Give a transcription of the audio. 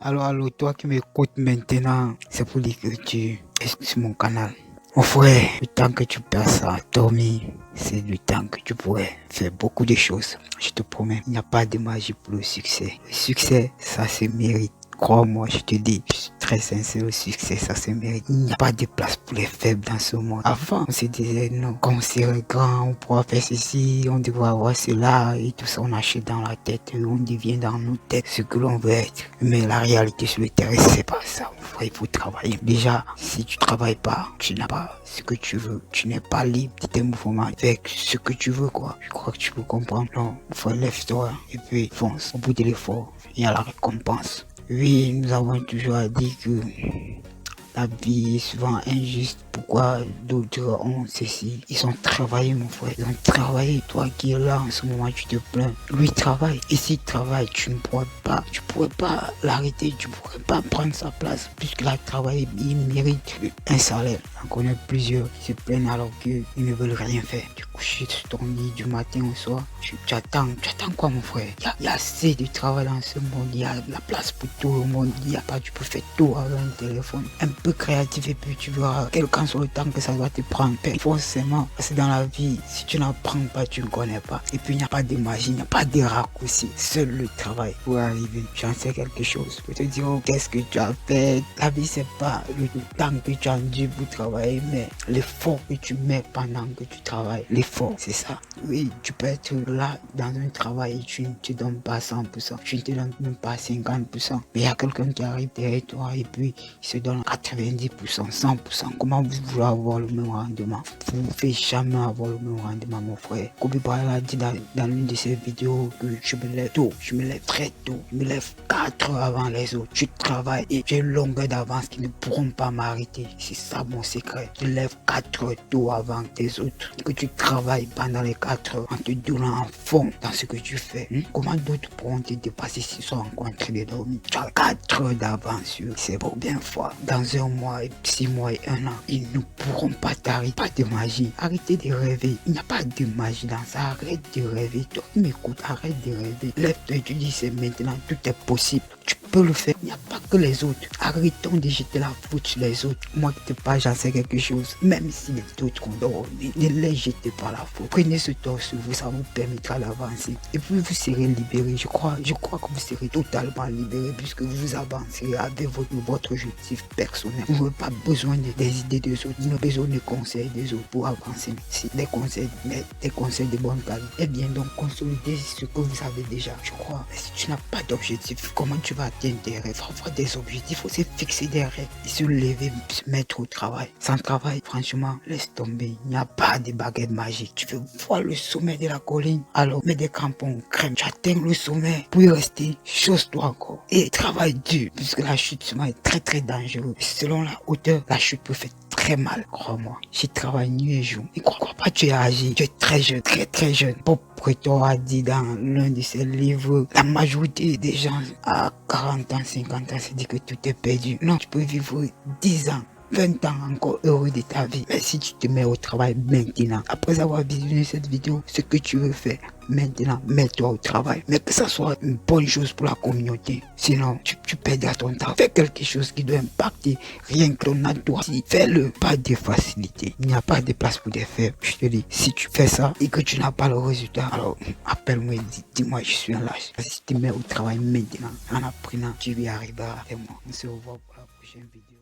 Alors, toi qui m'écoutes maintenant, c'est pour dire que tu es sur mon canal. Mon frère, le temps que tu passes à dormir, c'est le temps que tu pourrais faire beaucoup de choses. Je te promets, il n'y a pas de magie pour le succès. Le succès, ça se mérite. Crois-moi, je te dis, je suis très sincère, le succès, ça se mérite. Il n'y a pas de place pour les faibles dans ce monde. Avant, on se disait, non, quand on serait grand, on pourra faire ceci, on devrait avoir cela, et tout ça, on achète dans la tête, et on devient dans nos têtes ce que l'on veut être. Mais la réalité sur le terrain, c'est pas ça. Il faut travailler. Déjà, si tu travailles pas, tu n'as pas ce que tu veux. Tu n'es pas libre de tes mouvements avec ce que tu veux, quoi. Je crois que tu peux comprendre. Non, faut lève-toi et puis fonce. Au bout de l'effort, il y a la récompense. Oui, nous avons toujours dit que la vie est souvent injuste. Pourquoi d'autres ont ceci? Ils ont travaillé, mon frère. Ils ont travaillé. Toi qui es là en ce moment, tu te plains. Lui travaille. Et s'il travaille, tu ne pourrais pas l'arrêter. Tu ne pourrais pas prendre sa place. Puisqu'il a travaillé, il mérite un salaire. J'en connais plusieurs qui se plaignent alors qu'ils ne veulent rien faire. Tu couches sur ton lit du matin au soir. Tu attends quoi, mon frère? Il y a assez de travail dans ce monde. Il y a la place pour tout le monde. Il n'y a pas, tu peux faire tout avec un téléphone. Un peu créatif et puis tu verras quelqu'un sur le temps que ça doit te prendre. Forcément, parce que dans la vie, si tu n'apprends pas, tu ne connais pas. Et puis il n'y a pas de magie, il n'y a pas de raccourci. Seul le travail pour arriver. J'en sais quelque chose. Je te dire, oh, qu'est-ce que tu as fait? La vie, c'est pas le temps que tu as dû pour travailler, mais l'effort que tu mets pendant que tu travailles. L'effort, c'est ça. Oui, tu peux être là dans un travail et tu ne te donnes pas 100%. Tu ne te donnes même pas 50%. Mais il y a quelqu'un qui arrive derrière toi et puis il se donne 90%, 100%. Comment vous voulez avoir le même rendement? Vous ne pouvez jamais avoir le même rendement, mon frère. Kobe Bryant a dit dans l'une de ses vidéos que je me lève tôt, je me lève très tôt, je me lève 4 heures avant les autres. Je travaille et j'ai une longueur d'avance qui ne pourront pas m'arrêter. C'est ça mon secret. Tu lèves 4 heures tôt avant tes autres. Que tu travailles pendant les 4 heures en te donnant en fond dans ce que tu fais. Comment d'autres pourront te dépasser s'ils sont en train de dormir? Tu as 4 heures d'avance. C'est beau bien fort. Dans un mois, 6 mois et 1 an, ils ne pourront pas t'arrêter. Pas de magie. Arrêtez de rêver. Il n'y a pas de magie dans ça. Arrête de rêver. Toi qui m'écoutes, arrête de rêver. Lève-toi et tu dis c'est maintenant. Tout est possible. Tu peux le faire. Il n'y a pas que les autres. Arrêtons de jeter la faute sur les autres. Moi qui te parle, j'en sais quelque chose. Même si les autres ont dormi, ne les jetez pas la faute. Prenez ce temps sur vous, ça vous permettra d'avancer. Et puis vous serez libéré. Je crois que vous serez totalement libéré puisque vous avancerez avec votre objectif personnel. Vous n'avez pas besoin des idées des autres. Vous n'avez besoin des conseils des autres pour avancer. Si des conseils, mais des conseils de bonne qualité, eh bien donc consolidez ce que vous avez déjà. Je crois. Mais si tu n'as pas d'objectif, comment tu vas atteindre tes rêves? Il faut avoir des objectifs, il faut se fixer des rêves et se lever, se mettre au travail. Sans travail, franchement, laisse tomber. Il n'y a pas de baguette magique. Tu veux voir le sommet de la colline? Alors, mets des crampons, crème. Tu atteins le sommet. Pour y rester, chose-toi encore. Et travaille dur, puisque la chute souvent est très très dangereuse. Selon la hauteur, la chute peut faire très mal, crois-moi. J'y travaille nuit et jour. Et crois pas, tu es âgé. Tu es très jeune, très très jeune. Bob Pretor a dit dans l'un de ses livres, la majorité des gens à 40 ans, 50 ans se dit que tout est perdu. Non, tu peux vivre 10 ans. 20 ans encore heureux de ta vie. Mais si tu te mets au travail maintenant, après avoir visionné cette vidéo, ce que tu veux faire, maintenant, mets-toi au travail. Mais que ça soit une bonne chose pour la communauté. Sinon, tu perdras ton temps. Fais quelque chose qui doit impacter rien que ton entourage. Fais-le. Pas de facilité. Il n'y a pas de place pour des faibles. Je te dis, si tu fais ça et que tu n'as pas le résultat, alors appelle-moi et dis-moi, je suis un lâche. Si tu te mets au travail maintenant, en apprenant, tu y arriveras. Et moi, on se revoit pour la prochaine vidéo.